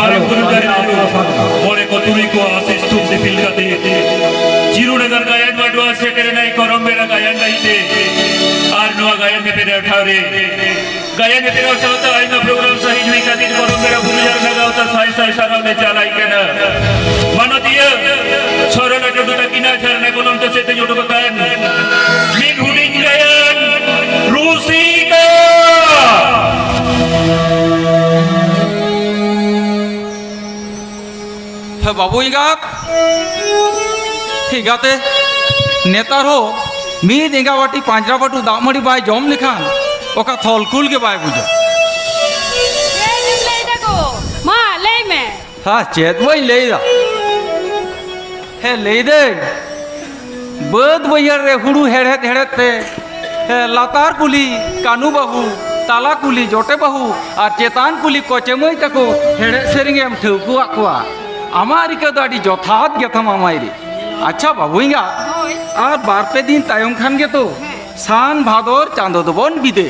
Hari Guru dari Mole Koturi ko asis tum di pilkate Ciru negar gayan wadwa setere nai korom bera gayan naite Ar noa gayan ne pera uthare Gayan ne pera uthauta aina program sahi jui katin korom bera Guru jar nagauta sai sai sarau ne chalai kena Mano dia Sorana jodoh kina charne kolom to sete jodoh gayan Min huding gayan Rusika बाबू इंगाक हिगाते नेतार हो मीद इंगावाटी पांजरा बाटू दामड़ी bye जम लिखान ओका थलकुल के bye बुझा मां ले में हां चेत वही ले दा हे ले दे बद बयर रे हुड़ू हेड़त हेड़त ते हे लातार कुली कानू बाहू ताला कुली जोटे बाहू और चेतान कुली कोचेमई तको हेड़े सेरिंगे हम ठुकुआ कुआ आमारिका तो आड़ी जथात गया मामायरी अच्छा बाबूइंगा और बारपे दिन तायम खान के तो सान भादर चांदो तो बन विदय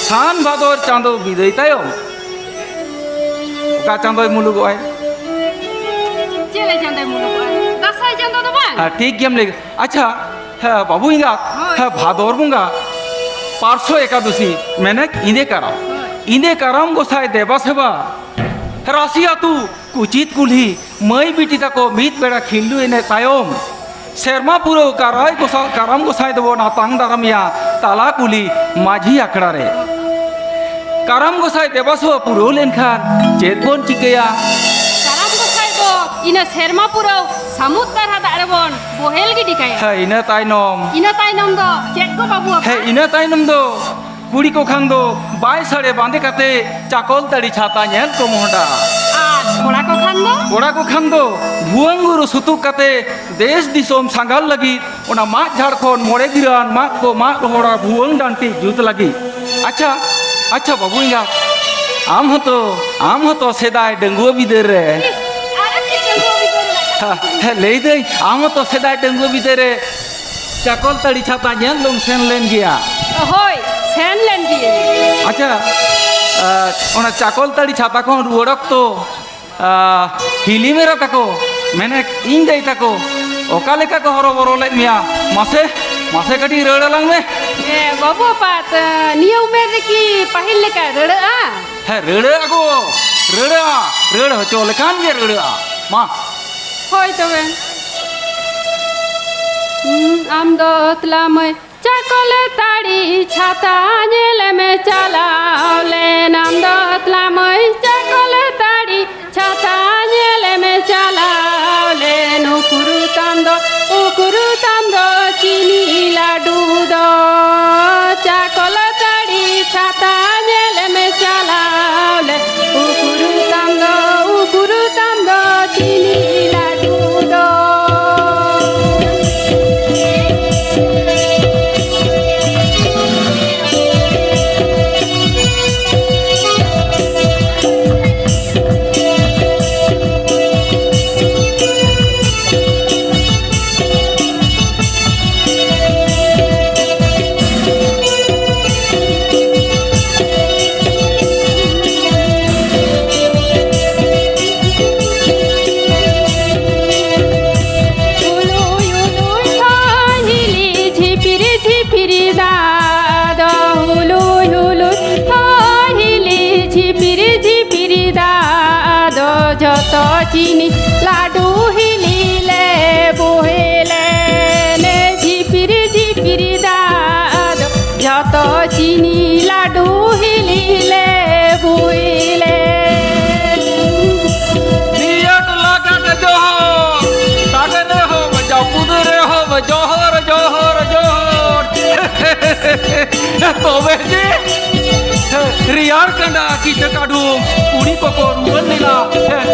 सान भादर चांदो विदय तायम का चांदो मुलुग आय चले चांदो मुलुग आय दसाई चांदो तो बा ठीक गेम ले अच्छा है बाबूइंगा है भादर बुंगा पार्श्व एकादशी मैंने इंदे कराम गोसाई देवा सेवा राशिया तू कुचित कुल्ही मई बिटी तको मीत बेड़ा खिल्लू एने तायम शेरमा पुरो कराम गोसाई देवो नातांग दारामिया ताला कुली माझी आखड़ा रे कराम गोसाई देवासो पुरो लेनखान चेत बोन चिकया कराम गोसाई दो इना शेरमा पुरो समुद्र हा दारेबन बोहेल गी दिकाया है इना ताइनम दो चेत को बाबू है इना ताइनम दो कुड़ी को खान दो बाय साड़े बांधे काते चाकोल तड़ी छाता नेल को मोहडा कोड़ा को खान दो भुवंगुरु सुतुक काते देश दिसोम सांगाल लगी ओना मा झाड़खंड मोड़े गिरान मा को मा रोहड़ा भुवंग डांटी जुत लगी अच्छा अच्छा बाबूइंगा आम हो तो सेदाय डंगुआ बिदर रे ले दे आम हो तो सेदाय डंगुआ बिदर रे चाकोल तड़ी छाता नेल लोम सेन लेन गया होय सेन लेन दिए अच्छा ओना चाकोल तड़ी छाता को रुवड़क तो हिली मेरा तको मैंने इन दे तको ओका लेका को हरो बरो ले मिया मासे कटी रड़ लंग में ए बाबू पात नियो मेरे की पहिल लेका रड़ आ है रड़ हो चो लेकान के रड़ आ मां होय तबे आम दो तलामय चाकोल ताड़ी छाता नेल में चलावले नाम दो तलामय चाकोल ताड़ी छाता नेल में चलावले नुकुरु ताम दो चीनी लाडू दो चाकोल ताड़ी छाता नेल में चलावले उकुरु ताम दो चीनी लाडू दो चीनी लाडू हिलीले बोहेले ने झिपिरी दाद जत चीनी लाडू हिलीले बोहेले नियत लागत जोहर तागने हो जापुदरे हो जोहर तबे जे रियार कंडा की काडू कुड़ी को रुवन निला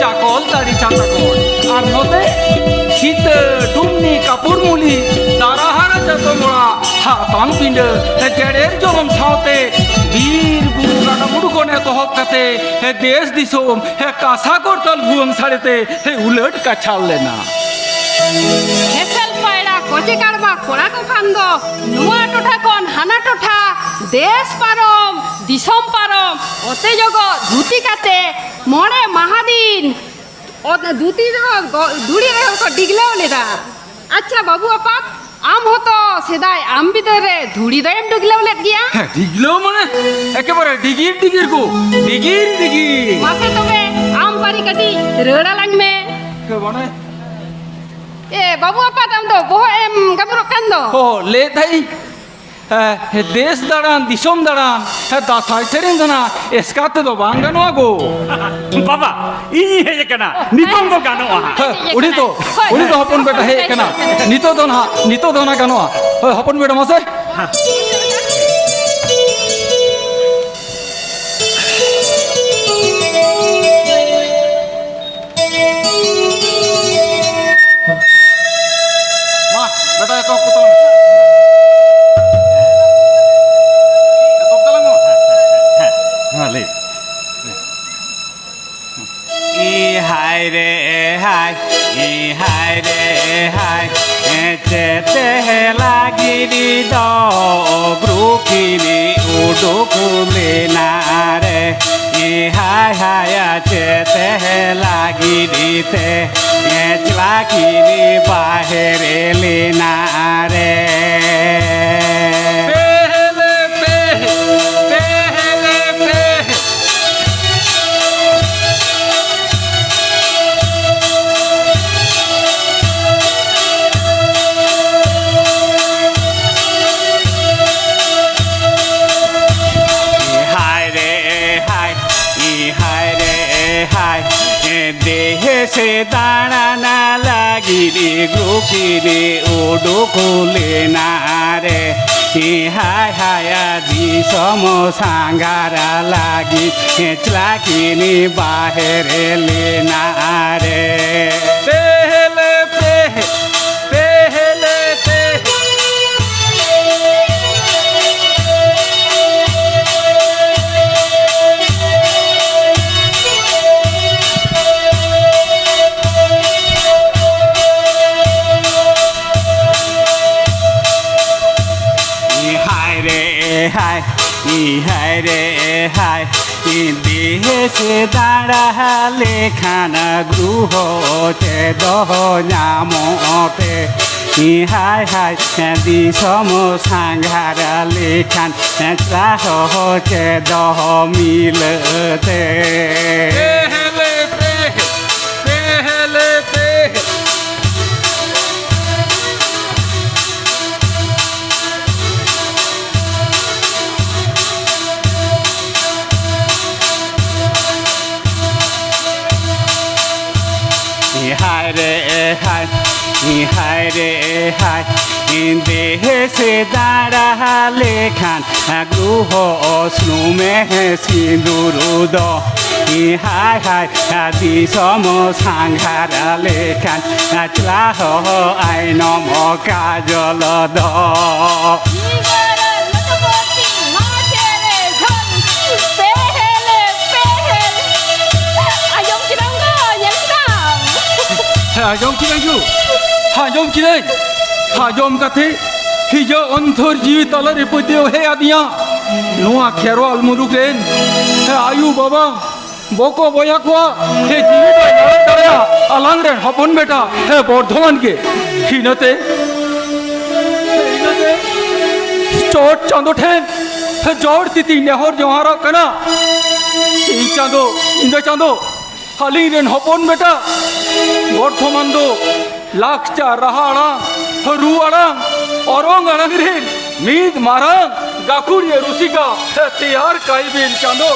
चाकोल ताड़ी छाता को और नोते शीत डुमनी कापुर मुली ताराहार जतो मोड़ा हा तांग पिंड जेडेर जोम सावते वीर बुरु गाना मुडु कोने तो हक कते देश दिसोम कासा कोरतल भुवंग साड़ेते उलट का छाल लेना हेसल पायरा कोचे कारबा कोड़ा को खान दो नुआ टोठा कोन हाना टोठा देश पारम दिसम पारम ओते जगो धुती काते मोड़े महादीन धुती धुड़ी रहे को डिगले लेदा अच्छा बाबू अपा आम होतो सेदाय आम बितरे धुड़ी दयम डिगले लेत गया ডিগলেও মানে একেবারে ডিগির ডিগির গো ডিগির ডিগির मासे तबे आम पारी कटी रेड़ा लांग में মানে ए बाबू अपा तम दो बोह एम गबरो कान दो ও লে তাই দেশ দাঁড়ান দিশম দাঁড়ান দাসাই সেরেন জানা এসকাতে তো বাঙ্গানো আগো বাবা ই হে কেনা নিতঙ্গ গানো আহা উনি তো হপন বেটা হে কেনা নিত দনা গানো হপন বেটা মাসে মা বেটা এক কত হালে ই হায় রে হায় ই হায় রে হায় চেতে লাগিরি দ ব্রুকিনি উডুকুলে না রে ই হায় হায় চেতে লাগিরিতে চলাকিনি বাহেরে লেনা রে দেহে দাঁড়ানা লাগিরে গ্রুকিরে ওডো খুলে না রে হায় হায়া দিশম সাঙ্গারা লাগি হেঁচলাকিনি বাহেরে লেনা রে পেহলে পেহে পেহলে পেহে হায় ই হায় রে হায় দেহে সে দাঁড়ালে খানা গৃহতে দহ নামতে ই হায় হায় দিশম সাঙ্গারালে খান চাহতে দহ মিলতে হায় রে হায় হায় রে হায় দেহে সে দাঁড়ালে খান গৃহ স্নুমে সিঁদুর দ হায় হায় দিশম সাঙ্গারালে খান চাহ আই নম কাজল দ হাজম কি গাইছো হাজম কি রে হাজম কাথে হিজ অন্তর জীবি তলরে পদেও হে আদিয়া নোয়া খেরো আলমুরুক রেন হে আয়ু বাবা বকো বয়া কোয়া হে জীবি দাঁড়া আলাং রেন হপন বেটা হে বর্ধমান কে হিনতে চট চাঁদো ঠেন হে জড় তিতি নেহর জোহারা কানা এই চাঁদো ইন্দো চাঁদো হালিং রেন হপন বেটা বর্ধমান দো লাকচা রাহা আড়াং রু আড়াং অরং আড়াং rain মিদ Marang গাকুড়িয়ে রুসিকা Tihar কাইবিল চাঁদো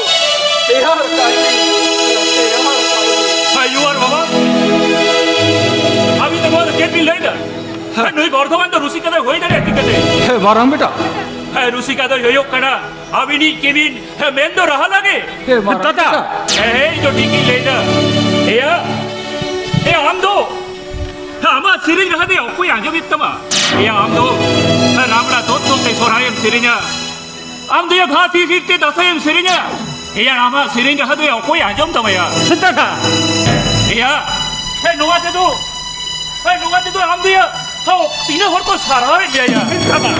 Tihar কাইবিল your বাবা আমি তো বল কেটলি লইনা নই বর্ধমান তো রুসিকাদা হই না টিকেতে হে মারাং বেটা রুসিকাদা হইওক কানা আবিনি কেবিন মেন্দো রাহা লাগে হে মারাং দাদা এই তো টিকি লইনা এয়া এ আমদো আমা সিরিং রাহাদে অকই আজবিত্তমা এয়া আমদো রামড়া দোত্ততে সোরায়েম সিরিংা আমদো এ ঘাসি ফিরতে দসায়েম সিরিংা এয়া আমা সিরিং রাহাদে অকই আজম তমায়া দাদা এয়া হে নোয়াতে তো আমদো এয়া তিনে হর কো সারায়ে দেয়া দাদা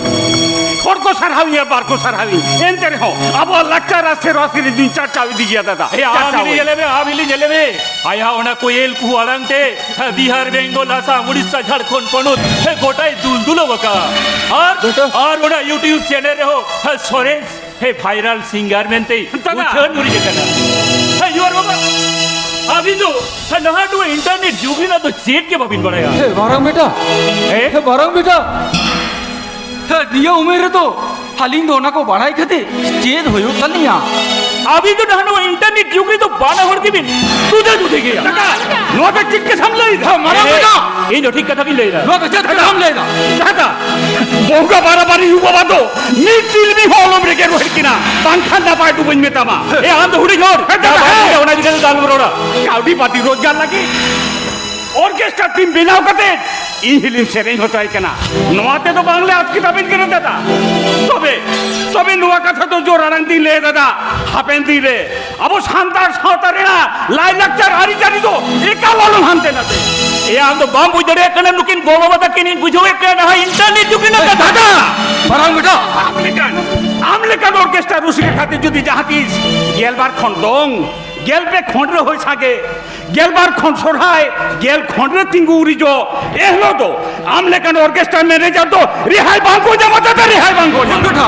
hor ko sarhawi ya bar ko sarhawi enter ho abo lakchar ase rosiri din char chawi di gya dada ए आमिली जलेबे आया होना कोयल कुआलंगते बिहार बेंगल आसाम उड़ीसा झारखंड पनुत गोटाई दुलदुलो बका और ओना यूट्यूब चैनल रे हो सोरेश हे वायरल सिंगर मेंते उछन मुरी जकना युवर बाबा अभी तो नहा तो इंटरनेट जुगी ना तो चेक के बबिन बड़ेगा हे बारंग बेटा हे बारंग बेटा हे दिया उमेर तो हालिंग दोना को बढ़ाई खते चेद होयो तलिया अभी तो नहानो इंटरनेट जुगी तो बाना होड़ के बिन तुझे गया no ta tik ke samlai हे मारंग बेटा ये जो ठीक कथा भी ले रहा लो के चेद काम लेगा dada boga barabari yu baba to ni tilbi holom reke rohit kina bangkhan na pa tu bin metama ए हम तो हुड़ी छोड़ होना जिधर दाल बरोड़ा काउडी पाती रोजगार लगी ऑर्केस्ट्रा टीम बिनाव कते इ हिलिम सेरेंज होता है केना नोआते तो बांग्ले आज की तबिन करे दादा तबे नोआ कथा तो जो रारंग दी ले दादा हापेन दी ले अब शानदार सावतारे ना लाई लेक्चर आरी जानी तो एका वालों हानते ना दे ए हम तो बम बुझड़े कने नुकिन गोवा बता किन बुझो एक ना इंटरनेट जुगी ना दादा बारंग बेटा আমলেকান অর্কেস্ট্রা রুসিকে খাতে যদি জাহাতিস গেলবার খন্ডং গেলবে খন্ডরে হই থাকে গেলবার খন্ড সরায় গেল খন্ডরে তিঙ্গু উড়িজ এহলো তো আমলেকান অর্কেস্ট্রা ম্যানেজার তো রিহাই বাঙ্গো জামাতা তা রিহাই বাঙ্গো बेटा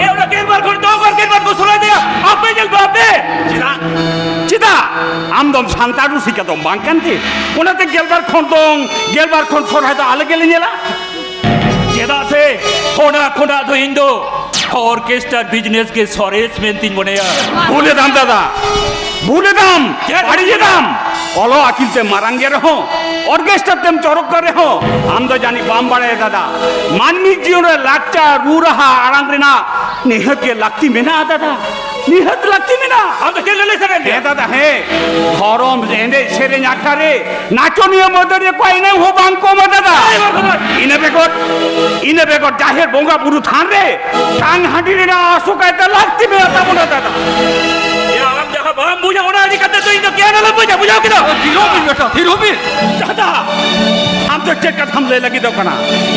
ए ओला केलबार खंड दो बार केलबार को सुना दिया आपे जल बापे চিদা আমদম শান্তা রুসিকে তো বাঙ্কান্তি ওনাতে গেলবার খন্ডং গেলবার খন্ড সরায় তো আলে গেলে নেলা जेदा से खोना तो इंदो ऑर्केस्ट्रा बिजनेस के सोरेस में तीन बनेया ভুলে দাম দাদা ভুলে দাম বাড়িয়ে দাম অলো আকিলতে মারাঙ্গে রহো অর্কেস্ট্রা তেম চরক করে হো আম তো জানি বাম বাড়ায় দাদা মাননি জীবনে লাকচা রুরাহা আরাঙ্গে না নিহত কে লাগতি মেনা দাদা নিহত লাগতি মেনা हम तो चल ले सरे হে দাদা হে গরম এনে সেরে আখারে নাচনীয় মদরে কই নাই হো বাঙ্কো মা দাদা ইনে বেগট জাহের বঙ্গা পুরু থান রে টাং হাঁটি রে না আসুকাইতে লাগতি মেনা তা বলে দাদা ये हम जगह बम बुझा होना नहीं करते तो इनको क्या ना लग बुझाओ किधर धीरो भी बेटा धीरो भी दादा हम तो चेक कर हमले लगी तो कना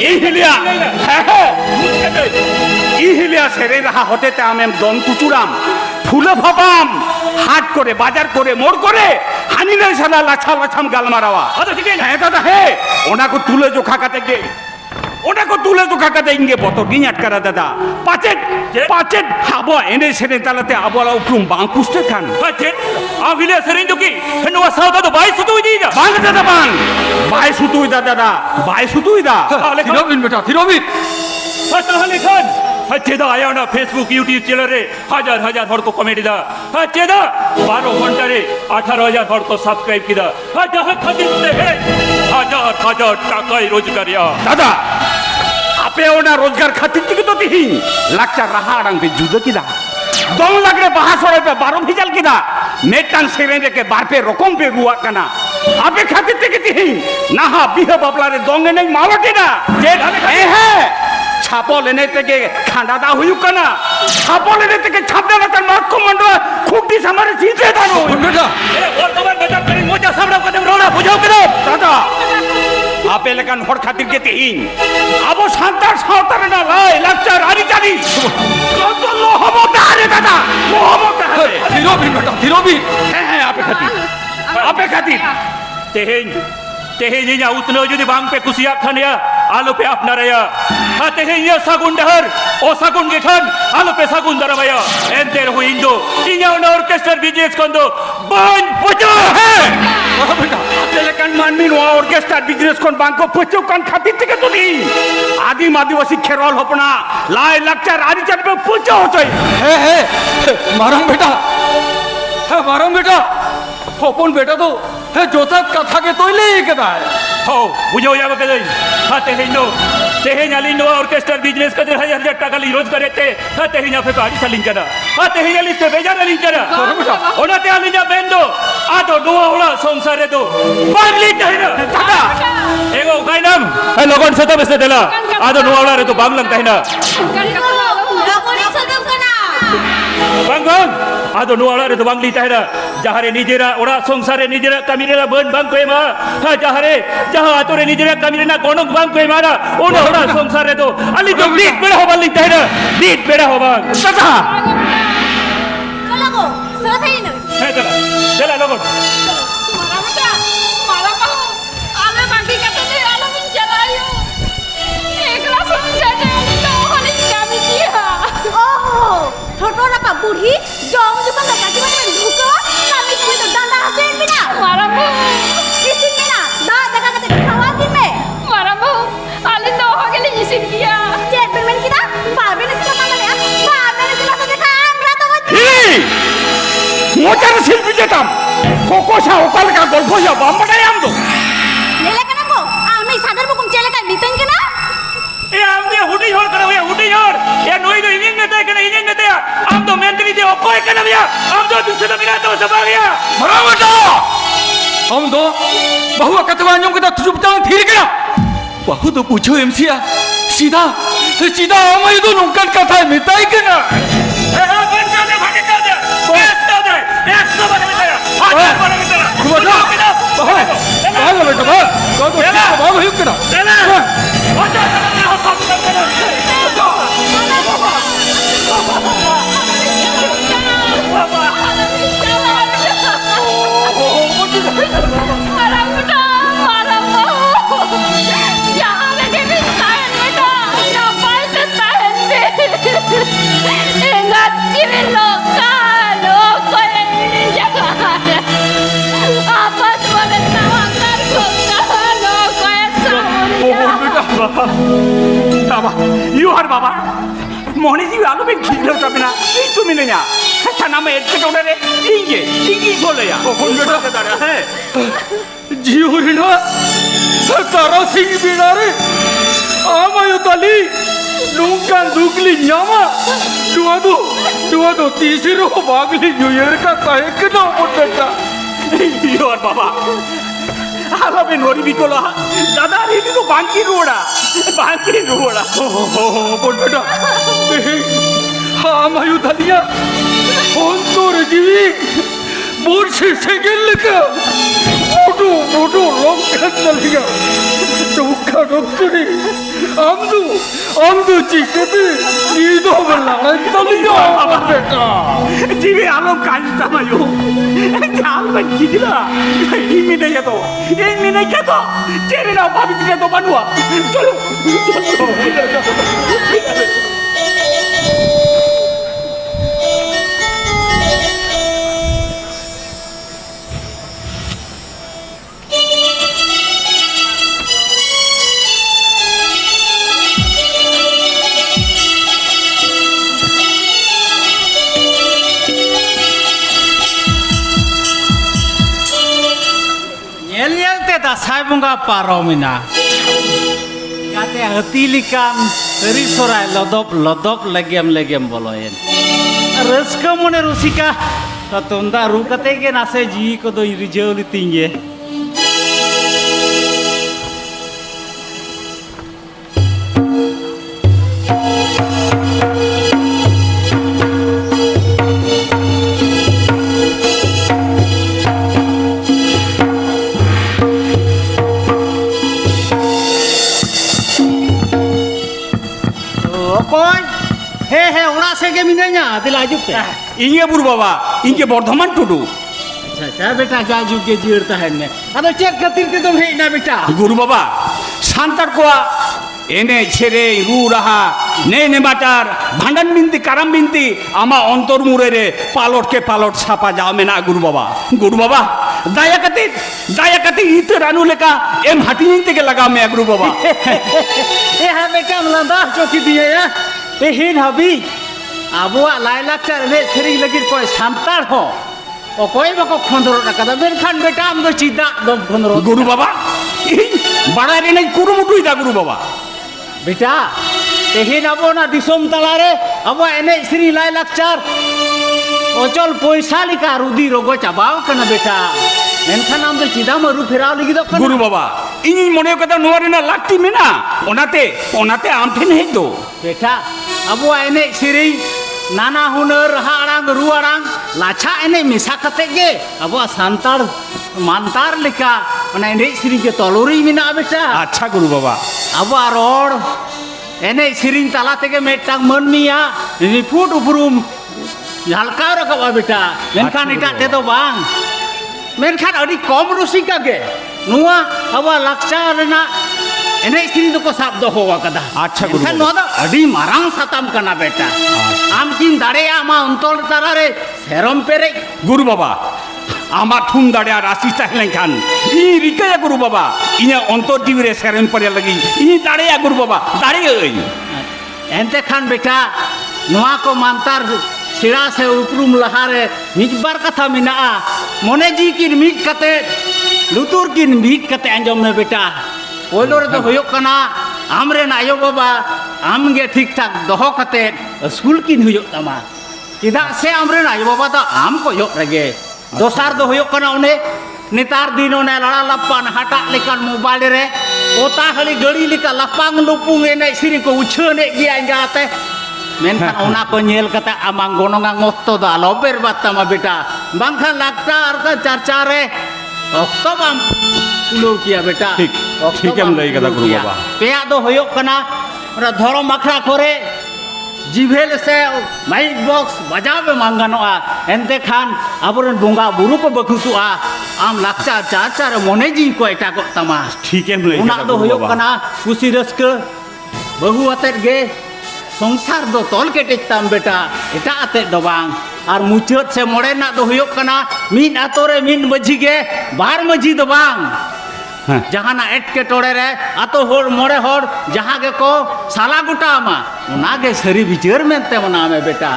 এই হিলিয়া হ্যাঁ এই হিলিয়া সেরে রাহা হতে তে আমি দন কুচুরাম ফুলে ভাবাম হাট করে বাজার করে মোড় করে হানি রে শালা লাছা লাছাম গাল মারাওয়া হ্যাঁ দাদা হে ওনাকে তুলে জোখা কাতে গে ওনাকে তুলে জোখা কাতে ইঙ্গে বতো গিন আটকারা দাদা পাচেট হাবো এনে সেরে তালাতে আবলা উপরুম বাং পুষ্টে খান अच्छे आप विले सरें जो की नवा साउदा तो बाई सुतु दी जा বাং দাদা বাং বাই সুতুই দাদা বাই সুতুই দা धीरो भी बेटा धीरो भी ताहले खान अच्छे दा आया ना फेसबुक यूट्यूब चैनल रे हजार हर को कमेडी दा अच्छे दा 12 घंटा रे 18,000 हर को सब्सक्राइब किदा जहां खातिर से है हजार টাকা रोजगारिया দাদা আপে ওনা রোজগার খাতির থেকে তো দিহি লাকচা রাহা আড়াং বে যুদ্ধ কিদা দম লাগরে বাহা সরে পে 12 ভিজাল কিদা মেটান সেরে রেকে বারপে রকম পে রুয়া কানা আপে খাতির থেকে দিহি না হা বিহে বাবলারে দঙ্গে নেই মালটি না যে হ্যাঁ ছাপল এনে থেকে খান্ডা দা হইউ কানা ছাপল এনে থেকে ছাপদা না তার মাত কমান্ডো খুঁটি সামারে জিতে দানো बेटा ए वर्तमान बेटा करी मोजा सामना कदम रोना बुझाओ किधर দাদা আপে লেখান হর খাতির কে তিহিন আবো শান্তার সাঁওতারে না লাই লাকচার আরি জানি কত লোহমতা রে দাদা লোহমতা রে धीरो भी बेटा धीरो भी হ্যাঁ হ্যাঁ আপে খাতির तेहे या उतने यदि बांग पे कुसिया खानिया आलू पे अपना रया हाँ तेहे ये सागुन डहर ओ सागुन के खान आलू पे सागुन दरवाया एंटर हुई इंदो इन्हें उन्हें ऑर्केस्ट्रा बिजनेस कंदो बंद पुजो है বেটা আপে লেখান মানমি নো অর্কেস্ট্রা বিজনেস কোন বাঙ্কো পচো কান খাতির থেকে তো নি আদিম আদিবাসী খেরল হপনা লাই লাকচার আরি চাটবে পুজো হতই है मारंग बेटा ओपन बेटा तो है जोतक कथा के तो ले के है हो बुझो या बके दई हाँ तेहे नाली नो ऑर्केस्ट्रा बिजनेस का 1,000 টাকা ली रोज करे थे हाँ तेहे ना पे गाड़ी सालिंग करा हाँ तेहे नाली से बेजा नालिंग करा ओना ते आली ना बेंदो आ तो नो होला संसारे तो बांगली कहना दादा एगो गाइनम ए लोगन से तो बेसे देला आ तो नो होला रे तो बांगलन कहना बांगन आ तो नो होला रे तो बांगली कहना jahere nijera ora songsare nijera kami rena beun bang ko ema ha jahere jaha atore nijera kami rena gonok bang ko ema na ona ora songsare to ali to dit beda hoban lik taina dit beda hoban দাদা चला गो सधैँ नै hai jala jala logon मारा बेटा मारा बाहु आले बाकी कते नै आले बिन चलायो एकला समस्या जे तो हली कामी दिया ओहो छोटो ना बुढ़ी जम जुबन लगा के मन ढुको नामी कोई तो दांदा हसेन बिना मारा बाहु किसी बिना दा जगह कते खावा दिन में मारा बाहु आले तो हो गेली इसिन किया चेक पेमेंट की ना बाबे ने चला ना बाबे ने चला तो देखा आंगरा तो মোচার শিল্পী যেতাম কোকোসা ওকালকা গল্প ইয়া বাম্বাটাই আমদো लेले कना को आमी सागर बुकुम चले का नितन के ना e amde hudi hor kara hoya hudi hor e noi do inin nete kana inin nete am to mentally de okoy kana biya am to dusra mina to sabagya মারামাটা हम दो बहुआ कतवानियों के तो चुपता फिर गया बहु तो पूछो एमसीआ सीधा सीधा हमारी तो नुकन कथा है मिटाई के ना e ha ban ka de bhage ka de es to de es to bane mitaya ha bane mitaya बहुआ बहुआ कहाँ लगे तो बात तो बाबू ही करा chela ho ja na ho sab kana मारा बेटा मारा बाहु यहाँ लगे भी ताहन बेटा ना पाए से ताहन में इंगात चिरे लोग कोई नहीं जगह आपस में नवांतर को लोग कोई ও বেটা বাবা ইউ আর বাবা মোহনি জি আলো বে খিলো যাবে না এই তুমি না আচ্ছা নামে এটকে ওরে ইঙ্গে ইঙ্গি চলে যা কখন বেটা? দাঁড়া হ্যাঁ जीवरिना तारा सिंह बिनारे आमायो तली नुंकान दुगली न्यामा दुआदो तीसरो बागली न्यूयर का काहे के ना बोलता ইউ আর বাবা আলো বে নরি বিকলা দাদা রে তো বাঙ্কি রোড়া ओ बोल बेटा आमायो तलिया फोन तो रजीवी बोल से गेल का मोटो लोग चलिया दुखा डॉक्टरी आमदू चिकते नीदो बल्ला तलिया बेटा জিবে আলো কাজ তামায়ো জাল বাকি দিলা এই মিনে তো চেরে নাও ভাবি দিলে তো বানুয়া চলো Nyel nyel te dasai bunga paromina. Kate hati likan eri sorai lodop legem boloyen. Reska mone rusika tatunda rukate ke nase ji ko do rijoli tingye. Okoy, he ora se ke minanya dilaju pe. ইঙ্গে বুড় বাবা ইঙ্গে বর্ধমান টুডু अच्छा बेटा जाजू के जीरता है ने अब check करती के तुम है ना बेटा গুরু বাবা শান্তার কোয়া এনে ছেড়ে রু রাহা নে নে বাটার ভান্ডান বিনতি কারাম বিনতি আমা অন্তর মুরে রে পালট ছাপা যাওমে না গুরু বাবা দায়া কাতি ইতে রানু লেকা এম হাটি নিতে কে লাগা মে গুরু বাবা ए हा बेटा मलंदा चौकी दिए या ए हिन हबी आबुआ लाइलाक्चर ने थरी लगिर कोई सांतार हो অকয় বাকো খন্দর রাখা বেনখান বেটা আমদো চিদা দম খন্দর গুরু বাবা এই বাড়ারে নাই কুরুমুটুই দা গুরু বাবা বেটা তেহিন আবো না দিসম তালারে আবো এনে শ্রী লাই লাকচার অচল পয়সা লিকা রুদি রোগ চাবাও কেনা বেটা মেনখান আমদো চিদা মরু ফেরাও লাগি দো গুরু বাবা ইনি মনে কথা নোয়ারে না লাগতি মেনা ওনাতে আমতে নেই তো বেটা আবো এনে শ্রী नाना हुनर रहा आड़ांग रू आड़ांग लाछा एने मिसा कते गे अब सानतार मानतार लेका ओना एने सिरिंग के तलोरी मिना बेटा अच्छा गुरु बाबा अब रोड एने सिरिंग ताला तेगे मेटांग मनमिया रिपुट उपरुम हल्का रखा बेटा मेनखान इटा ते तो बांग मेनखान अड़ी कम रुसिका गे नुआ अब लाक्चार रेना एने सिरिंग को साब दो होवा कदा अच्छा गुरु मेनखान नुआ दा अड़ी मारांग साताम कना बेटा आम किन दाड़े आमा अंतोल तारा रे सेरम पेरे गुरु बाबा आमा थुम दाड़े राशि ताहलें खान इ रिकाया गुरु बाबा इने अंतर जीवी रे सेरेम परे लगी इ दाड़े गुरु बाबा दाड़े एंते खान बेटा नुआ को मानतार सिरा से उपरुम लहारे मिजबार कथा मिना मने जी किन मिज कते लुतुर किन मिज कते अंजम में बेटा ओलो रे तो होयो कना आमरे नायो बाबा आमगे ठीक ठाक दोहो कते स्कूल किन होयो तमा चिदा से आमरे नायो बाबा तो आम को यो रगे दोसार दो होयो कना उन्हें नेतार दिनों ने लड़ा लपान हटा लेकर मोबाइल रे ओता हली गड़ी लेकर लपांग लुपुंग एने सिरी को उछने गया इंगाते मेनखान ओना को नेल कता आमांग गोनोंगा मोत्तो दा लोबेर बातमा बेटा बांखान लागता आरका चर्चा रे ऑक्टो बाम उलो किया बेटा ठीक है लई कदा गुरु बाबा पेया दो होयो कना रा धर्म अखड़ा करे जिभेल से माइक बॉक्स बजावे मांगानोआ एनते खान आबरन बोंगा बुरु को बखुसुआ आम लाक्चा चाचार मने जी को एटा को तमा ठीक है लई उना दो होयो कना खुशी रस्क बहु अतेत गे संसार दो तोल के टेकताम बेटा एटा अतेत दो बांग और मुचत से मोड़े ना दो होयो कना मीन आतोरे मीन मजी गे बार मजी दो बांग जहाँ ना एट के टोड़े रे आतो होड़ मोड़े होड़ जहाँ के को साला गुटा आमा उनागे सरी विचार में ते मना में बेटा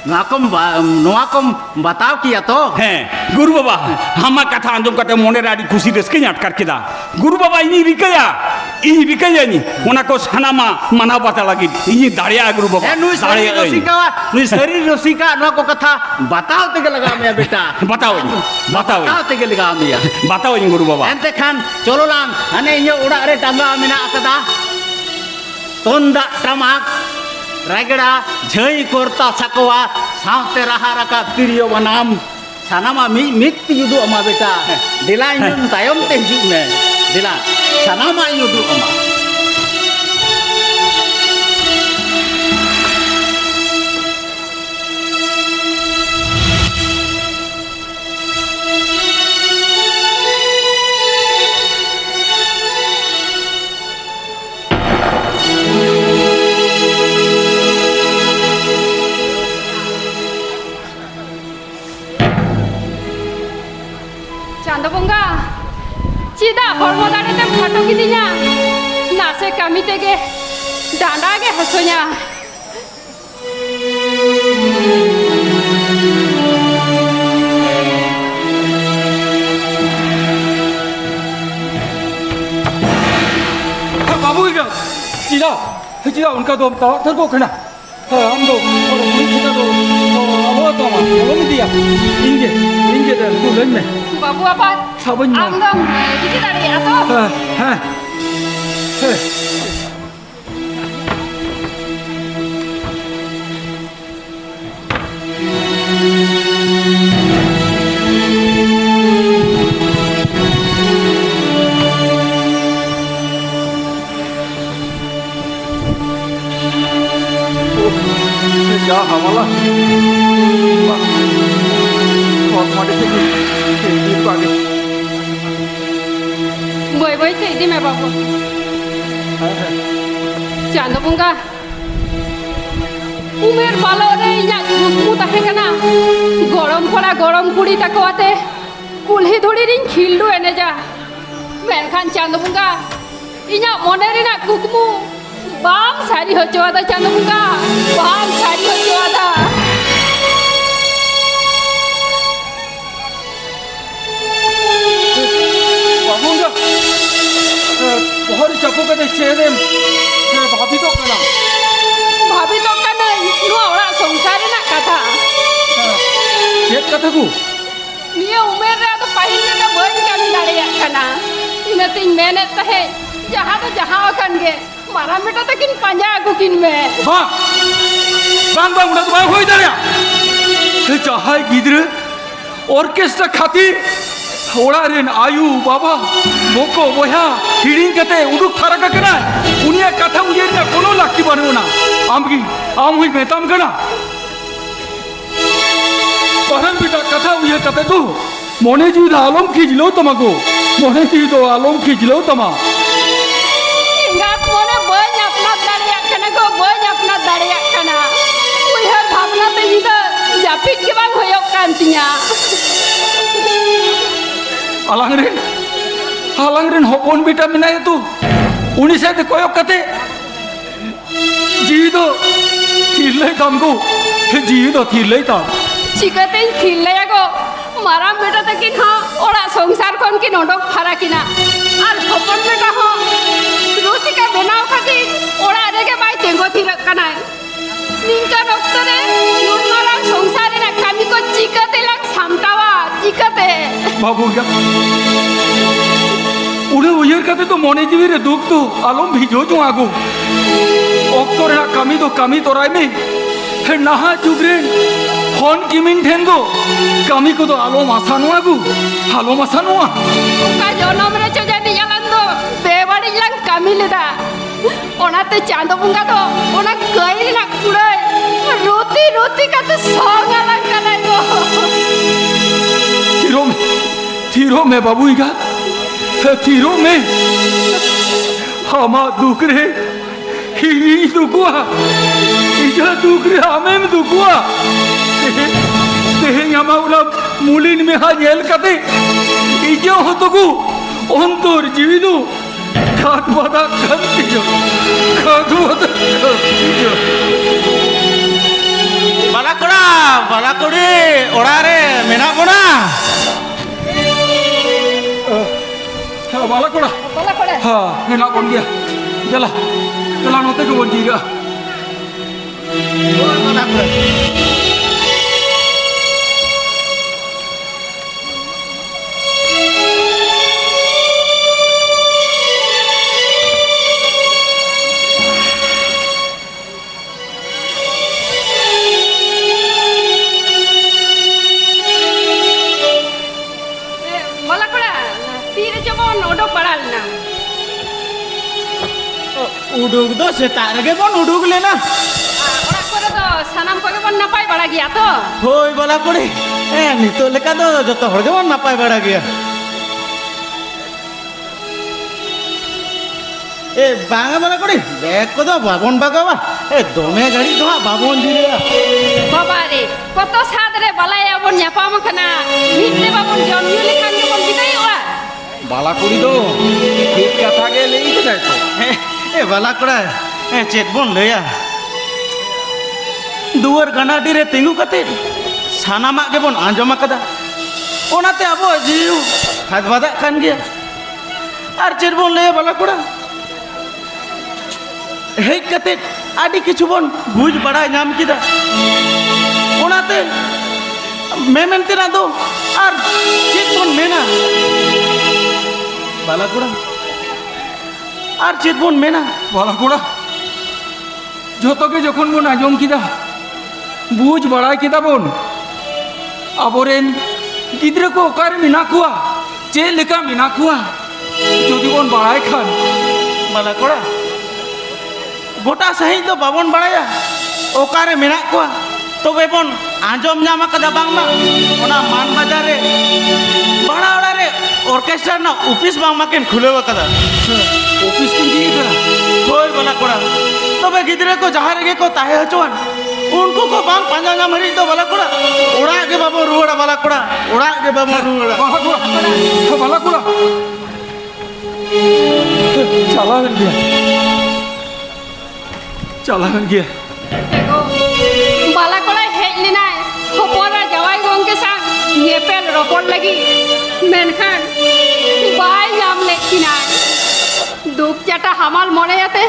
नाकम बताओ किया तो हैं गुरु बाबा हमा कथा अंजम कते मोने राडी खुशी रस्के न्याट करके दा गुरु बाबा इ रिकाया नी ओना को सनामा मना पता लगी इ दाड़िया गुरु बाबा नुई सरी रसिका नुई सरी रसिका नो को कथा बताओ ते लगा में बेटा बताओ ते लगा में बताओ गुरु बाबा एंते खान चलो लांग हने इयो उड़ा रे टांगा मिना अकदा तोंदा टमाक रगड़ा झई कोरता सकवा सावते रहा रका तिरियो बनाम सानामा मित युदु अमा बेटा दिला इन तायम ते हिजु ने दिला सानामा युदु अमा चांदो बंगा चिदा हरमो दाड़े ते फाटो किदिया नासे कामी तेगे डांडा गे हसोnya बाबू चिदा उनका तो तलाक थर को खना हम दो और उन्हीं चिदा तो अब तो हम दिया इंगे दे तू लेन में बाबू apa साबुन आंगम किति दाड़ी आतो हां क्या हवाला बहुत मारे से खेलने पागे बोई ते दी मैं बाबू चांदो बंगा उमेर बालो रे इया गुस्मु ताहे कना गरम पड़ा गरम कुड़ी ताको आते कुल्ही धुड़ी रिन खिल्डू एने जा मेनखान चांदो बंगा इया मने रे ना कुकमु बाम सारी होचवादा चांदो बंगा बाम सारी होचवादा बाबूंगा बहुत चप्पू के चेहरे भाभी तो कना नुआ ओड़ा संसार ना कथा चेक कथा को निया उमेर रे तो पहिल ना बन कामी दाड़िया कना इनतिन मेहनत तहे जहां तो जहां अकन गे मारा बेटा तकिन पंजा आगु किन में वाह bang bang udah bang hoi dah ya cahai gidre orkestra खातिर ओड़ा रेन आयु बाबा बोको बोया हिडिंग कते उडुक फरक कना उनिया कथा उजेर का कोनो लाकी बनोना आमगी आम हुई मेताम कना परम पिता कथा उजे कते तू मोने जी दा आलम खिजलो तमको मोने जी दो आलम खिजलो तमा इंगात मोने बन अपना दाड़िया कना को बन अपना दाड़िया कना उहर भावना ते जिदा जापिट के बांग होयो कांतिया alangren hopon bita mina itu uni se koyok kate ji do thilai tamko ji do thilai tam चिकते खिलले गो मारा बेटा तकिन हा ओड़ा संसार कोन की नोडक फराकिना आर हपन बेटा हा रोसिका बेनाव खातिर ओड़ा आरेगे बाई तेंगो थिर कनाय निंका नक्तरे नुन मारा संसारे ना कामी को चिकते लग सामतावा चिकते बाबू क्या उड़े उयर कते तो मोने जीवी रे दुख तो आलम भिजो जो आगो ओक्तोरे ना कमी तो राय में हे नहा जुगरे फोन किमिन ठेंदो कमी को तो आलम आसानो आगो आलम आसानो आ का जनम रे चजानी जालन दो बेवाड़ी लंग कमी लेदा ओनाते चांदो बुंगा दो ओना गई ना कुड़े रोती कते सोंगा लंग कनाय गो थीरो में बाबू इगा थीरो में हमा दुख रे ही दुखुआ इजा दुख रे हमें दुखुआ तेहे यमा उला मूलिन में हा जेल कते इजे होतगु अंतोर जीविदु खात बादा कंतिजो बाला कोड़ी ओड़ा रे मेना कोना बाला कोड़ा हाँ मेना कोन गया चला नोते को बोल जीगा बाला कोड़ा उडुक दो सेतार के बन उडुक लेना ओड़ा करे तो सनम को के बन नपाई बड़ा गया तो होय बाला कोड़ी ए नितो लेका दो जतो हर के बन नपाई बड़ा गया ए बांगा बाला कोड़ी बैग को दो बाबन बागावा ए दोमे गाड़ी दो बाबन जिरेया बाबा रे कत साद रे बालाया बन यापाम खना मिटले बाबन जमियो लेखान के बन बिताई ओड़ा बाला कुड़ी दो ठीक कथा के लेई के जाय ए बाला कोड़ा ए चेत बन लया दुआर गनाडी रे तिंगु कते सानामा के बन आंजमा कदा ओनाते अबो जीव हाथ बादा कान गया आर चेत बन लया बाला कोड़ा हेक कते आडी किछु बन बुझ बड़ा नाम किदा ओनाते मेमेंते ना दो आर चेत बन मेना बाला कोड़ा আর চেতবন মেনা बाला कोड़ा जोतो के जखन बन आजम किदा बुझ बड़ा किदा बन आबोरेन गिद्रे को ओकार मिना कुआ चे लेका मिना कुआ जोदी बन बड़ाई खान बाला कोड़ा गोटा सही तो बाबन बड़ाया ओकारे मेना कुआ तो बेबन आंजम नामा कदा बांगमा ओना मान बाजार रे बड़ा बड़ा रे ऑर्केस्ट्रा ना ऑफिस बांगमा केन खुलेवा कदा ऑफिस किन जी करा होय बाला कोड़ा तो बे गिद्रे को जहां रे को ताहे हचवान उनको को बांग पांजा ना मरी तो बाला कोड़ा ओड़ा के बाबू रुवड़ा बाला कोड़ा ओड़ा के बाबू रुवड़ा बाला कोड़ा चला गया एगो बाला कोड़ा हेज लेना हपोरा जवाई गोंग के साथ ये पेल रोपड़ लगी मेनखान बाय नाम लेकिना दुख चाटा हमाल मने जाते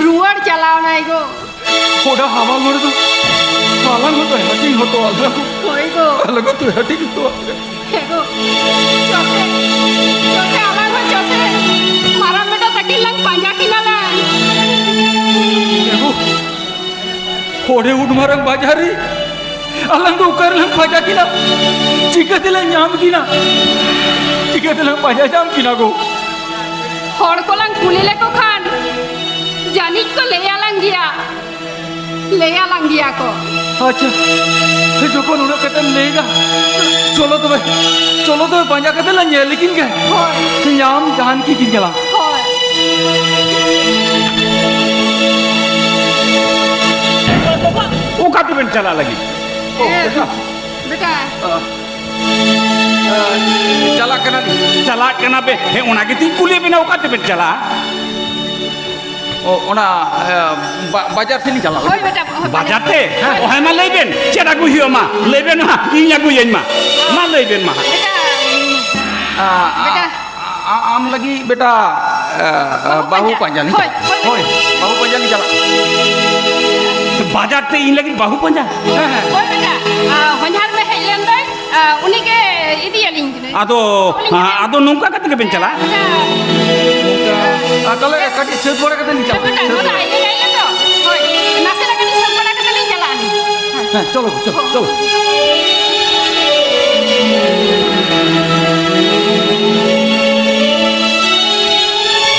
रुआड़ चलाओ ना एगो ओड़ा हमाल मरे तो अलग हो तो हटिंग हो तो अलग तो हटिंग तो एगो चोसे अलग हो चोसे मारा बेटा तकिन लंग पांजा किना ला Ode udmarang bajari. Alang do ukarlang baja kina. Jika telah nyam kina. Jika telah baja jam kina go. হড় কলাং কুলিলে co Khan Jannik তো লেয়ালাং গিয়া কো अच्छा যখন উনা কাটান লেগা চলো তো পাঁজা কাতে লাঞ্জে लेकिन के হয় nyam jahan ki kin gela হয় ओका तुम चला लगी बेटा चला कना नी चला कना बे हे ओना के ती कुली बिना ओका तुम चला ओ ओना बाजार से नी चला হয় বেটা बाजाते ओ है मा लेबेन चेरा गु हियो मा लेबेन हा इया गु येन मा लेबेन मा बेटा आम लगी बेटा बाहु पंजा नी होय बाहु पंजा नी चला बाजाते इन लगी बाहु पंजा হয় বেটা হঞ্জার মে হেলেন দই উনিকে ইদিয়ালিং आदो नौका कते के बेन चला তাহলে কাটি সেট বড় কাতে নি চলা বেটা ওটা আইলে আইলে তো হয় নাসে লাগানি সব বড় কাতে লিং চালানি হ্যাঁ চলো চলো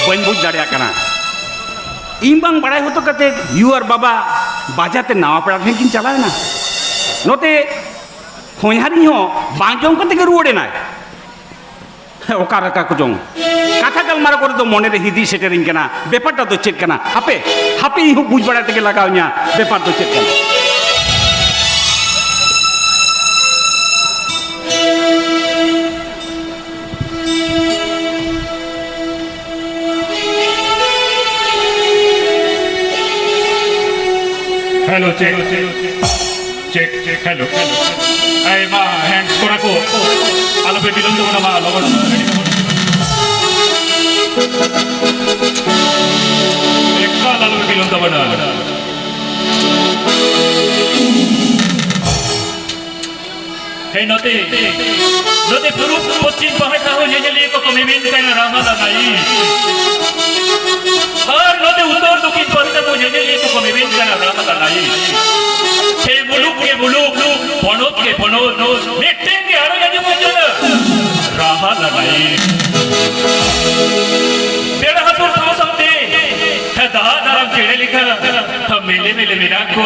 बन बुझ दाड़िया कना इन बांग बड़ाई होतो कते यू और बाबा बाजाते नावा पड़ा किन चलाए ना नोते होयारी हो बांजों कते के रुवड़े ना ओकार का कुजों कथा कल मारा करे तो मने रे हिदी सेटरिंग कना बेपारटा तो चेक कना हापे ही बुझ बड़ाते के लगाओ न्या बेपार तो चेक कना hello check check check hello এই মা হ্যান্ডস করা কো আলোপে বিলন্দ না মা লগন একটা আলোপে বিলন্দ না এই নতে পুরো পশ্চিম পাহাড় हो ये लिए को कमिटमेंट का रामा लगाई और नते उत्तर दक्षिण पश्चिम को ये लिए को कमिटमेंट का रामा लगाई हे मुलुक के मुलुक बनोत के बनोत नेटें के आरो ये मुझे रामा लगाई तेरा हाथों सामने है दादाराम चेड़े लिखा हम मेले मेले मेरा को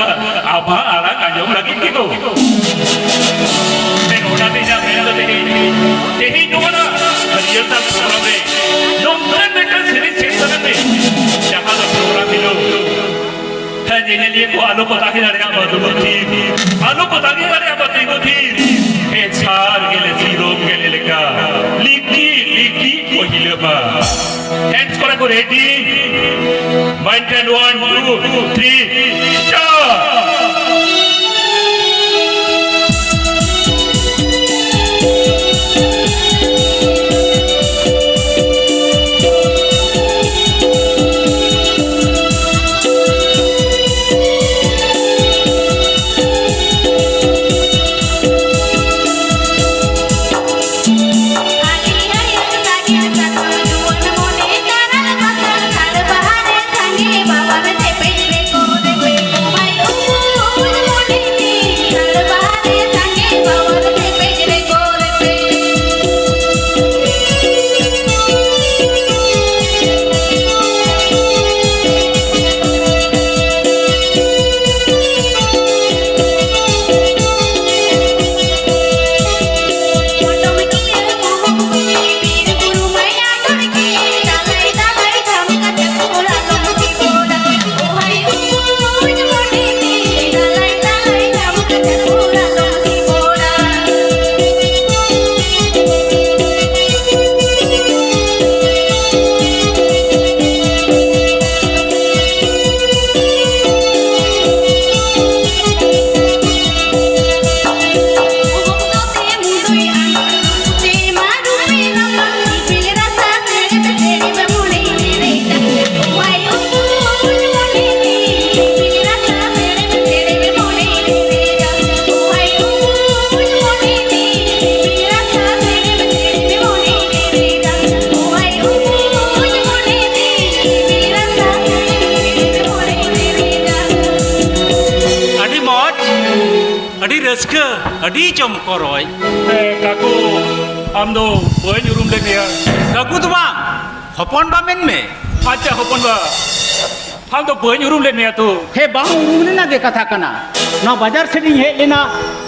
आभा आरा काजों लगी किको ओना भी जा मेरा तो यही दोना हरियता प्रोग्राम में नंबर मेटल सीरीज सेक्शन में जहां का प्रोग्राम मिलो है जिन्हें लिए को आलो पता के लड़का बदलू थी आलो पता के लड़का बदलू थी ए छार के लिए सीरोम के लिए लिखा लिखी को हिलबा हैंड्स करा को रेडी माइंड 1 2 3 स्टार्ट बाबा रे पे को रस्क अडी चम करय काकू आम दो बय उरुम ले गया काकू तो बांग हपन बा मेन में अच्छा होपन बा हम तो बय उरुम ले गया तो हे बांग उरुम ना दे कथा कना ना बाजार से नी हे लेना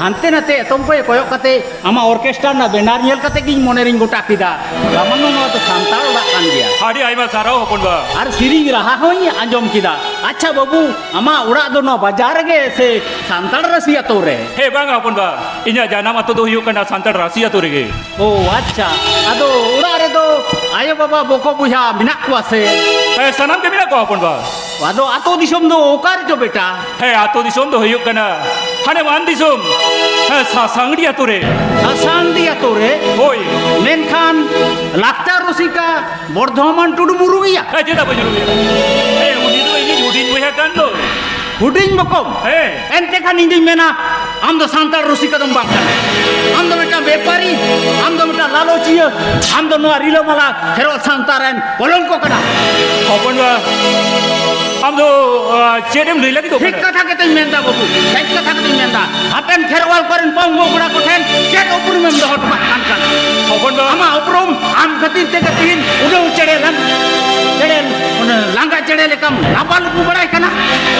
हानते नाते तुम पे कोयो कते आमा ऑर्केस्ट्रा ना बेनार नेल कते की मोने रिंग गोटा किदा रामनो ना तो सांताल ओड़ा कान गया हाडी आइमा सारा होपन बा और सिरिंग रहा होई आंजम किदा अच्छा बाबू आमा उड़ा दो ना बाजार गे से सांताल रसिया तो रे हे बांगा होपन बा इnya जाना मत तो हुयो कना सांताल रासिया तो रेगे ओ अच्छा अदो उड़ा रे दो आयो बाबा बोको बुझा मिना कुआ से हे सनम के मिला को होपन बा अदो आतो दिसम दो ओकार जो बेटा हे आतो दिसोम दो हुयो कना हाने वान दिसोम हे सासांगडिया तो रे आसान दिया तो रे होय मेनखान लाक्तार रसिका बर्धमान टुडु मुरु गया हे जेदा बजरु हे उनी तो इनी उडिन बुया कान दो हुडिंग बकम हे एंते खान इंदी मेना आम दो सांताल रसिका दम बांका आम दो बेटा व्यापारी आम दो बेटा लालोचिया आम दो नो रिलो मला खेरो सांतारन बोलन को कना होपन बा हम तो चेडम ले लगी तो ठीक कथा के तुम मेंदा बाबू ठीक कथा के तुम मेंदा आपन खेरवाल करन पंग मोगड़ा को ठेन के ऊपर में दहट कान कान होपन बा आमा उपरम आम खतिर ते के तीन उडे चढ़ेलन चढ़ेल उन लांगा चढ़ेले कम लापाल को बड़ाई कना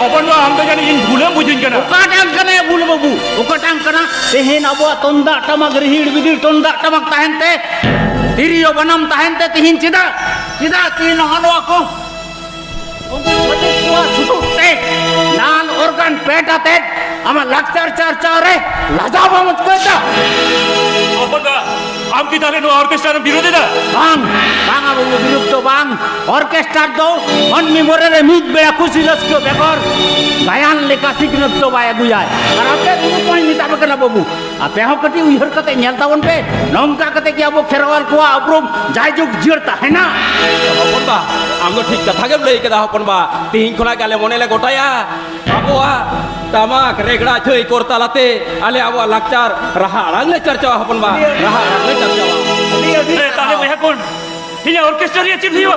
होपन बा हम तो जानी इन भूले बुझिन कना उकाटांग कने बुल बाबू उकाटांग कना तेहेन अबो तोंदा टमक रिहिड़ बिदिड़ तोंदा टमक ताहेनते तिरियो बनम ताहेनते तिहिन चिदा चिदा तीन हनवा को छोटे कुआ छुटुते नाल ऑर्गन पेटाते आमा लाक्चार चार चारे लाजाबा मत कहता होपन बा हम की ताले नो ऑर्केस्ट्रा विरोधी दा बांग बांगा बाबू विरुद्ध बांग ऑर्केस्ट्रा दो मन मेमोरे रे मिट बेड़ा खुशी लस्को बेकर गायन लेका सिग्नत तो बाय बुझाय और आपे दुनु पॉइंट निता बकला बाबू आपे हो कटी उहर कते नेलता वन पे नंका कते कि अबो खेरवाल को अपरोम जाय जुग जिरता है ना हपन बा आम तो ठीक कथा के लई केदा हपन बा तीन खोला गाले मोने ले गोटाया आबोआ तामाक रेगड़ा छई कोरतालाते आले आबो लाक्चार रहा आड़ांग ले चर्चा हपन बा रहा आड़ांग ले चर्चा ए ताले वह कौन इnya ऑर्केस्ट्रा रे चिप हियो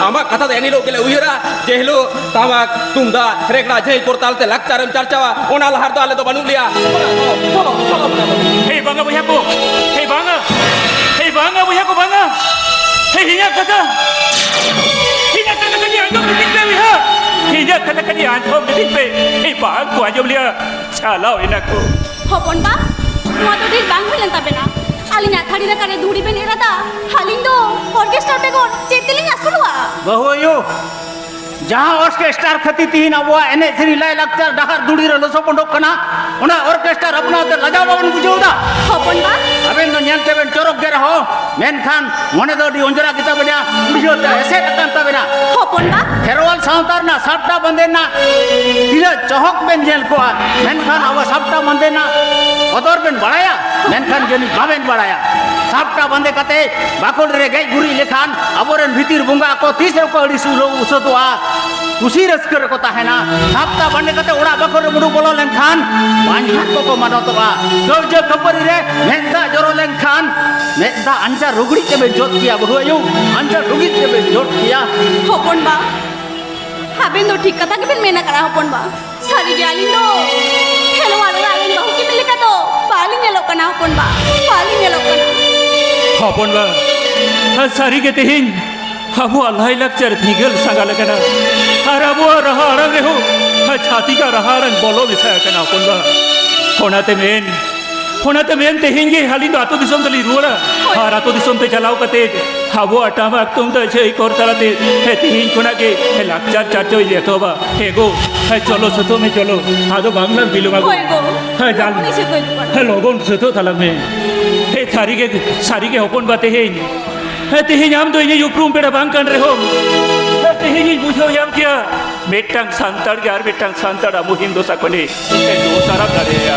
आमा कथा देनी लोग के उयरा जेहलो तामाक तुमदा रेगड़ा छई कोरतालते लाक्चारम चर्चावा ओना लहर तो आले तो बनू लिया चलो चलो हे बांगा वह को हे बांगा वह को बांगा हे इnya कथा कनी आंजो बिदिक पे विहा इnya कथा कनी आंजो बिदिक पे ए बांग को आंजो लिया चालाओ इना को हपन बा नुआ तो ठीक बांग होइलन ताबेना आलिना थाड़ी रे करे दूड़ी बेन इरादा हालिंग दो ऑर्केस्ट्रा बेगोन चेतिलिंग आसुलवा बहु यो जहां ऑर्केस्ट्रा खती तीन अबो एने श्री लाय लाक्चार डहार दुड़ी रे लसो पंडो कना ओना ऑर्केस्ट्रा अपना ते लजाबावन बुझौदा हपन बा अबेन न न्यानते बेन चोरक गे रहो मेनखान मने दो डी ओंजरा किता बेना बुझौता ऐसे तकंता बेना हपन बा खेरवाल सांतार ना सापटा बंदे ना तिला चहक बेन जेल को मेनखान अब सापटा बंदे ना अदर बेन बड़ाया मेनखान जनी बाबेन बड़ाया सापटा बंदे कते बाकोल रे गई गुरी लेखान अबोरन भीतिर बुंगा को 30 को अड़ी सुलो उसतवा खुशी रस्कर को ताहेना सापटा बंदे कते ओड़ा बाकोल मुडु बोलो लेखान बांझान को मानोतवा जो खबर रे मेंदा जरो लेखान मेंदा अंजा रुगड़ी के बे जोत किया बहुयो अंजा रुगड़ी के बे जोत किया हपन बा हाबेन दो ठीक कथा के बिन मेना करा हपन बा सारी गाली दो खेलवाल आलिन बहु की मिलका दो पाली नेलो कना हपन बा पाली नेलो कना होपन बा सारी के तेहिन अबो अल्लाह लक्चर थिगल संगा लगना और अबो रहा रंग रे हो छाती का रहा रंग बोलो विषय कना होपन बा होना ते मेन तेहिन गे हाली दो आतो दिसम तली रुड़ा और आतो दिसम ते चलाओ कते अबो अटामा तुम तो छे कोर तलाते हे तेहिन कोना के हे लक्चर चाचो लेतो बा हे गो हे चलो सतो में चलो आदो बांगला बिलुगा होय गो हे जान अपनी से कोई दुकान हे लोगों सतो तला में हे सारी के होपन बाते हे तेहिन आम तो इने उपरूम पेड़ा बांग कान रे हो तेहिन बुझो याम क्या मेटांग सांताड़ के आर मेटांग सांताड़ आमु हिंदू साकोने हे दो सारा करे या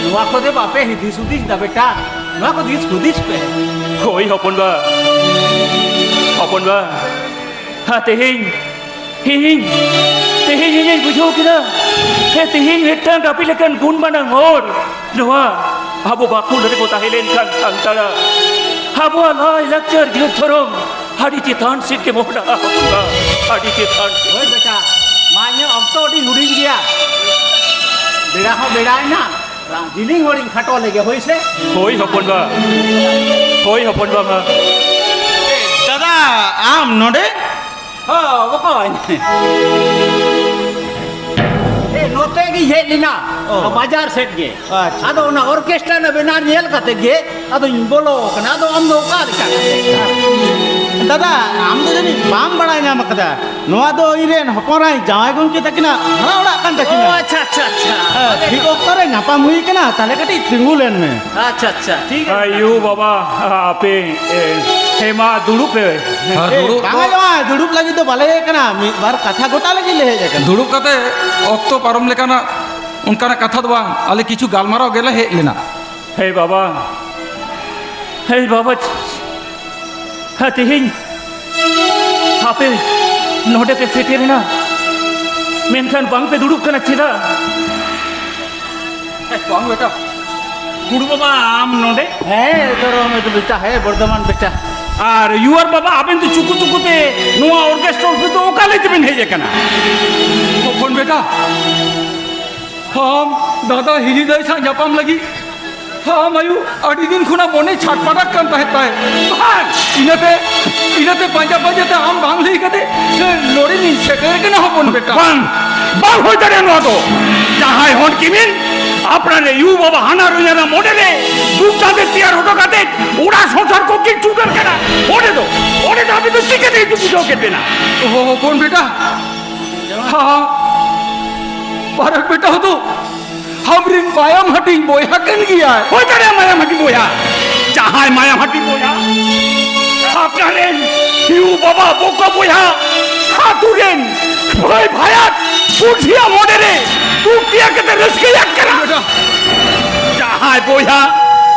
नुआ को दे बापे हिदी सुदिस दा बेटा नुआ को दिस खुदिस पे होई होपन बा हा तेहिन इने बुझो किना हे तेहिन मेटांग कापी लेकन गुण बना मोर नवा आबो बाकुल रे को ताहेलेन कान सांताड़ा आबो अल्लाह लक्चर जो थरोम हाडी चितान सिट के मोहडा हाडी चितान ओए बेटा मान्य अब तो डी हुडिंग गया बेड़ा हो बेड़ा है ना जिलिंग होरिंग खाटो लेगे होइसे হই হপনবা হই হপনবা মা दादा आम नोडे हाँ बकोय ए नोते की हे लिना बाजार सेट गे आदो ना ऑर्केस्ट्रा ना बेना नेल कते गे आदो इन बोलो कना आदो आम दो का दादा आम दो जनी बाम बड़ाय नाम कदा नोआ दो इरेन हपराय जावाय गंके तकिना हरा ओड़ा कान तकिना अच्छा अच्छा अच्छा ठीक ओकरे नापा मुई कना ताले कटी तिंगुलेन में अच्छा अच्छा ठीक है আয়ু বাবা আপে হেমা দুড়ুপে दुड़ुब लगी तो भले कना बार कथा गोटा लगी ले जाके दुड़ुब कते अक्तो पारम लेकाना उनकाना कथा दो बांग आले किछु गालमाराव गेला हे लेना হে বাবা হে বাবা তিহিন আপে নোডে पे सेटेर ना मेनखान बांग पे दुड़ुब कना छिला बांग बेटा गुरु बाबा आम नोडे है तोरो में तो बेटा है वर्धमान बेटा আর ইউর বাবা আবেন তো চুকু চুকুতে নোয়া অর্কেস্ট্রা তো ওকালে দিবেন হে যেখানে कौन बेटा हम दादा हिली दई सा जपाम लगी हम आयु अड़ी दिन खुना मोने छटपटाक कान तहता है इनते पंजा पंजाते हम भांग लई कते लोड़ी नी सेटेर के ना होपन बेटा বাং বাং হই দাঁড়ে নোয়া তো যাহাই হন কিমিন আপনারে ইউ বাবা হানা রইনা মডেলে দুটাতে তিয়ার হটো কাতে ওড়া সংসার কো কি চুকার কেনা ওড়ে তো আমি তো টিকে দেই টুকু যাও কেতে না ओ कौन बेटा हाँ बारक बेटा हो तो हमरिन माया हटी बोया कन गया है হই দাঁড়ে মায়ামাটি বয়া যাহাই মায়ামাটি বয়া আপনারে ইউ বাবা বোকা বয়া হাতুরেন ভাই ভায়াত পুঠিয়া মডেলে টুকিয়া কেতে রিস্কে এক করা बेटा যাহাই বয়া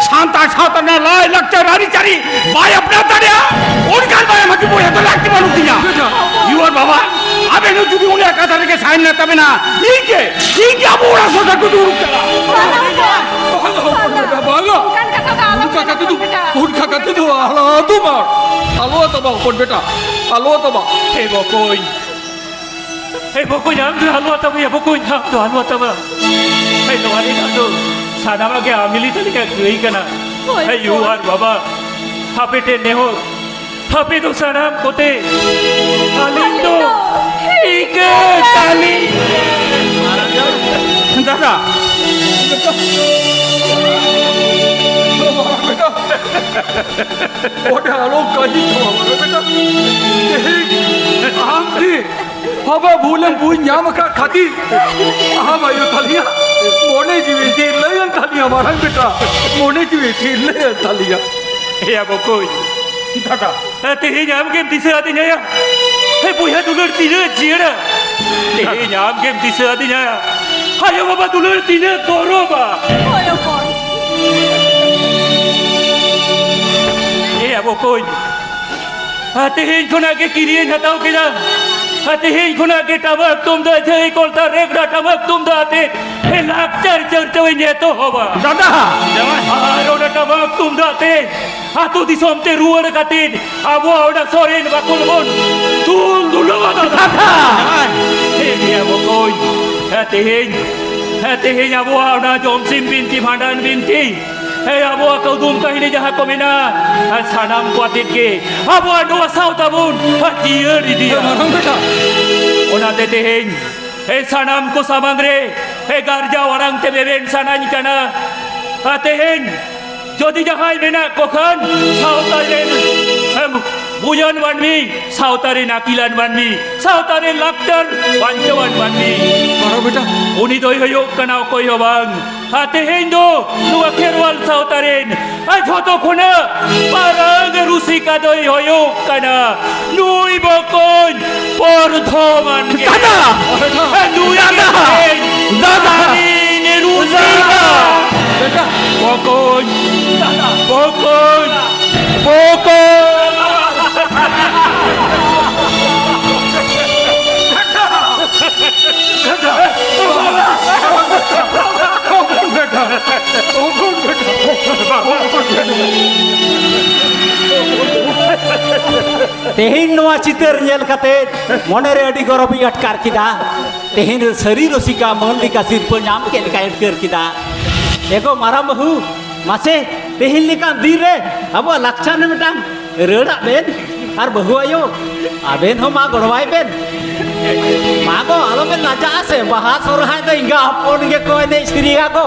শান্তা শান্তা না লাই লাগতে রারি চারি ভাই আপনা দাঁড়িয়া ওর কাল মায়ামাটি বয়া তো লাগতে মানুষ দিয়া ইউর বাবা আবে নো যদি উনি কথা থেকে সাইন না তবে না ইকে আবু ওরা সোজা কত উড় চলা बेटा बालो kan kata dah alam उनका कहते तू उनका कहते तू हला तू मार आलो तो बा कौन बेटा आलो तो बा হে বকই হে বকই নাম তো হালুয়া তবে বকই নাম তো হালুয়া তবে হে তোমারে না তো সাদামাকে আমিলি তলিকা গই কানা হে ইউ আর বাবা হাপেটে নেহো হাপে তো সারাম কোতে আলিndo ইকে তালি দাদা बेटा ओटे आलो कहीं तो हमारा बेटा हम थी हवा भूलन भूल जाम का खाती हम आयो थालिया मोने जीवे थी लेन थालिया हमारा बेटा मोने जीवे थी लेन थालिया হে বকই দাদা te he nyam game tise ati nya he buya dulur tine jira te he nyam game tise ati nya hayo baba dulur tine toro ba Oyo boy. e abo koi ate he khona ke kiriye natao ke na ate he khona ke tabak tum da je kolta regra tabak tum da ate he lakchar charte ne to hoba দাদা Aroda tabak tum da ate atu disomte ruar katin abo oda soren bakulbon tul dulawa da Hei abo koi hati hei abo oda jomsim binti bhandan binti Hei abo kau dum kahini jaha komina sanam kuatit ke abo ado asau tabun dia di dia हमारा बेटा Ona te hei hei sanam ko samangre hei garja orang te beben sanany kana ate hei যদি যাহাই মেনা কখন সাউতারের বুজন বানবি সাউতারে নাকিলান বানবি সাউতারে লাক্তার পাঞ্চবান বানবি हमारा बेटा উনি দই হইও কানা কই হবাং হাতে হেন্দো নুয়া খেরওয়াল সাউতারেন আ যত কোনা পারাং রুসিকা দই হইও কানা নুই বকন পরধমান দাদা! নুই দাদা! দাদা! নে রুসিকা बेटा বকন বকন বকন तेहिन नोआ चितर नेल कते मोने रे अडी गरबी अटकार किदा तेहिन सरी रसिका मन लिका सिरप नाम के लिका अटकर किदा एको माराम बहू मासे तेहिल लेकान दिन रे अब लाक्षार ने मिटांग रेड़ा बेन और बहू आयो आबेन हो मा गड़वाई बेन मा को आलो बेन लाजा से बहा सोरहाय तो इंगा हपोन के कोई नहीं सिरिया को